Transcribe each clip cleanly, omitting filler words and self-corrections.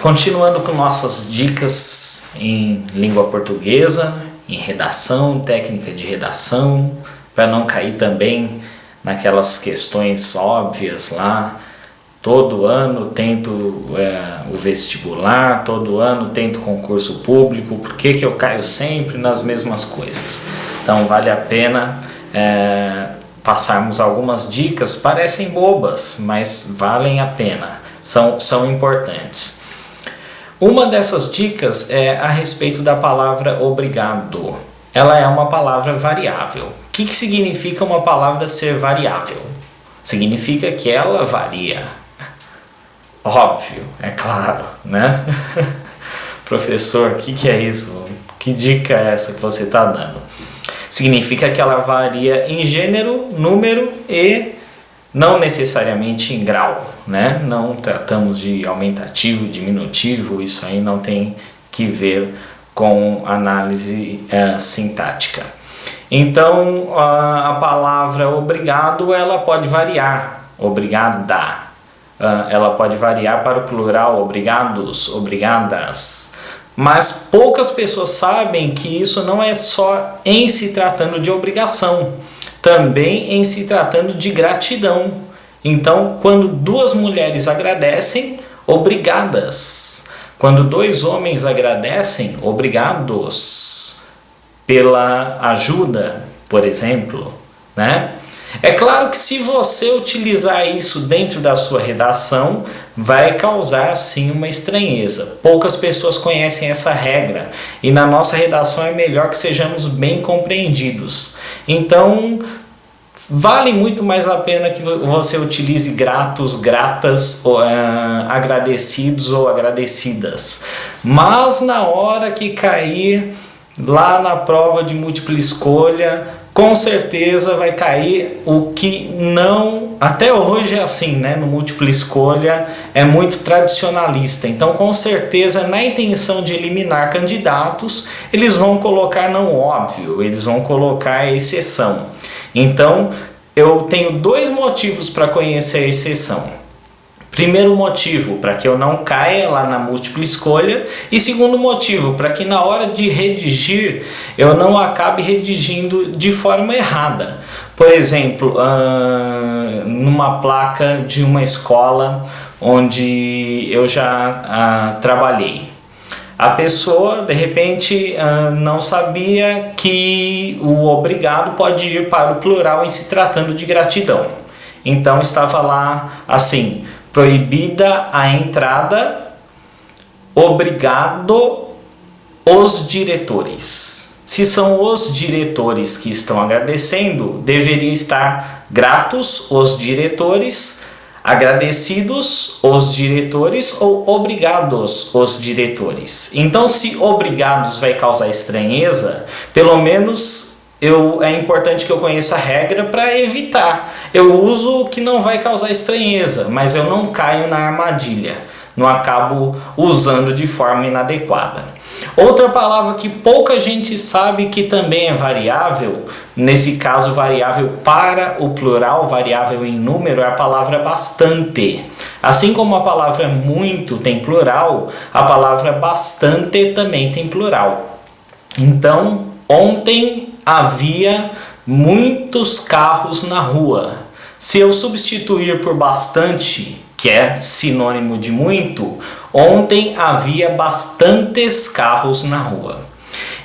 Continuando com nossas dicas em língua portuguesa, em redação, técnica de redação, para não cair também naquelas questões óbvias lá. Todo ano tento o vestibular, todo ano tento concurso público, por que eu caio sempre nas mesmas coisas? Então vale a pena passarmos algumas dicas, parecem bobas, mas valem a pena, são importantes. Uma dessas dicas é a respeito da palavra obrigado. Ela é uma palavra variável. O que significa uma palavra ser variável? Significa que ela varia. Óbvio, é claro, né? Professor, o que é isso? Que dica é essa que você está dando? Significa que ela varia em gênero, número e não necessariamente em grau, né? Não tratamos de aumentativo, diminutivo, isso aí não tem que ver com análise sintática. Então, a palavra obrigado, ela pode variar, obrigada. Ela pode variar para o plural, obrigados, obrigadas. Mas poucas pessoas sabem que isso não é só em se tratando de obrigação, também em se tratando de gratidão. Então, quando duas mulheres agradecem, obrigadas. Quando dois homens agradecem, obrigados pela ajuda, por exemplo, né? É claro que se você utilizar isso dentro da sua redação, vai causar sim uma estranheza. Poucas pessoas conhecem essa regra e na nossa redação é melhor que sejamos bem compreendidos. Então, vale muito mais a pena que você utilize gratos, gratas, agradecidos ou agradecidas. Mas na hora que cair lá na prova de múltipla escolha, com certeza vai cair o que não... Até hoje é assim, né? No múltipla escolha é muito tradicionalista. Então, com certeza, na intenção de eliminar candidatos, eles vão colocar não óbvio, eles vão colocar a exceção. Então, eu tenho dois motivos para conhecer a exceção. Primeiro motivo, para que eu não caia lá na múltipla escolha. E segundo motivo, para que na hora de redigir, eu não acabe redigindo de forma errada. Por exemplo, numa placa de uma escola onde eu já trabalhei. A pessoa, de repente, não sabia que o obrigado pode ir para o plural em se tratando de gratidão. Então estava lá assim: proibida a entrada, obrigado os diretores. Se são os diretores que estão agradecendo, deveria estar gratos os diretores, agradecidos os diretores ou obrigados os diretores. Então, se obrigados vai causar estranheza, pelo menos é importante que eu conheça a regra para evitar. Eu uso o que não vai causar estranheza, mas eu não caio na armadilha, não acabo usando de forma inadequada. Outra palavra que pouca gente sabe que também é variável, nesse caso variável para o plural, variável em número, é a palavra bastante. Assim como a palavra muito tem plural, a palavra bastante também tem plural. Então, ontem havia muitos carros na rua. Se eu substituir por bastante, que é sinônimo de muito, ontem havia bastantes carros na rua.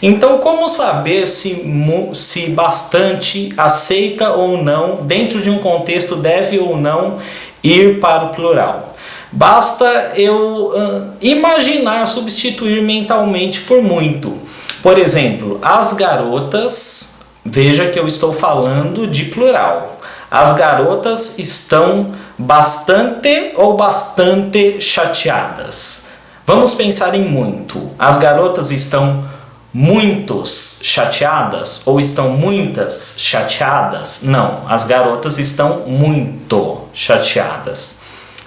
Então, como saber se bastante aceita ou não, dentro de um contexto deve ou não ir para o plural? Basta eu imaginar substituir mentalmente por muito. Por exemplo, as garotas, veja que eu estou falando de plural. As garotas estão bastante ou bastante chateadas. Vamos pensar em muito. As garotas estão muitos chateadas ou estão muitas chateadas? Não, as garotas estão muito chateadas.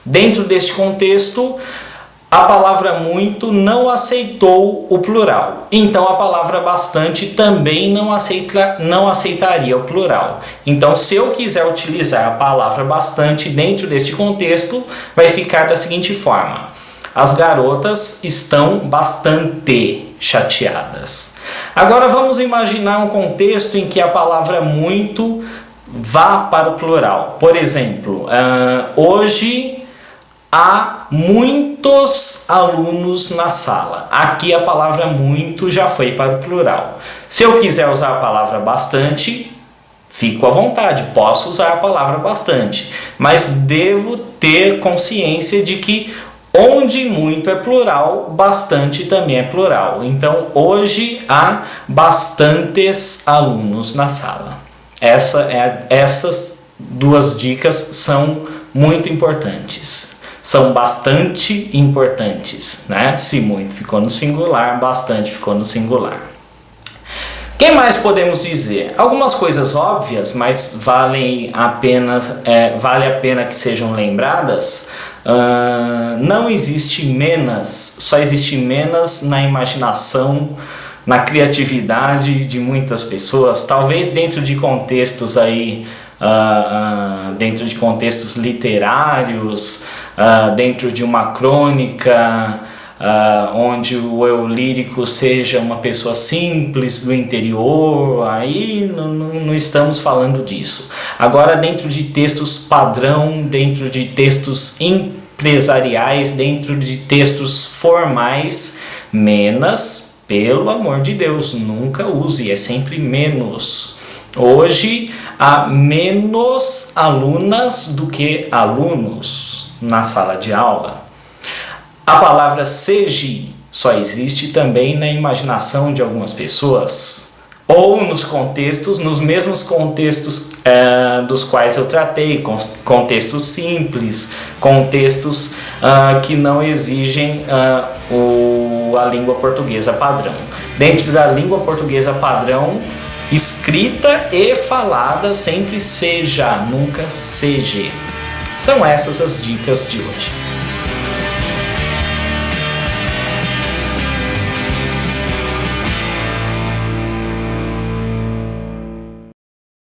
Dentro deste contexto, a palavra muito não aceitou o plural. Então a palavra bastante também não aceitaria o plural. Então, se eu quiser utilizar a palavra bastante dentro deste contexto, vai ficar da seguinte forma: as garotas estão bastante chateadas. Agora vamos imaginar um contexto em que a palavra muito vá para o plural. Por exemplo, hoje há muitos alunos na sala. Aqui a palavra muito já foi para o plural. Se eu quiser usar a palavra bastante, fico à vontade, posso usar a palavra bastante, mas devo ter consciência de que onde muito é plural, bastante também é plural. Então, hoje há bastantes alunos na sala. Essas duas dicas são muito importantes. São bastante importantes, né? Se muito ficou no singular, bastante ficou no singular. O que mais podemos dizer? Algumas coisas óbvias, mas vale a pena que sejam lembradas. Não existe menos, só existe menos na imaginação, na criatividade de muitas pessoas. Talvez dentro de contextos dentro de contextos literários, dentro de uma crônica, onde o eu lírico seja uma pessoa simples do interior, aí não estamos falando disso. Agora, dentro de textos padrão, dentro de textos empresariais, dentro de textos formais, menos, pelo amor de Deus, nunca use, é sempre menos. Hoje há menos alunas do que alunos na sala de aula. A palavra seja só existe também na imaginação de algumas pessoas ou nos mesmos contextos dos quais eu tratei, contextos simples, contextos que não exigem a língua portuguesa padrão. Dentro da língua portuguesa padrão, escrita e falada sempre seja, nunca seja. São essas as dicas de hoje.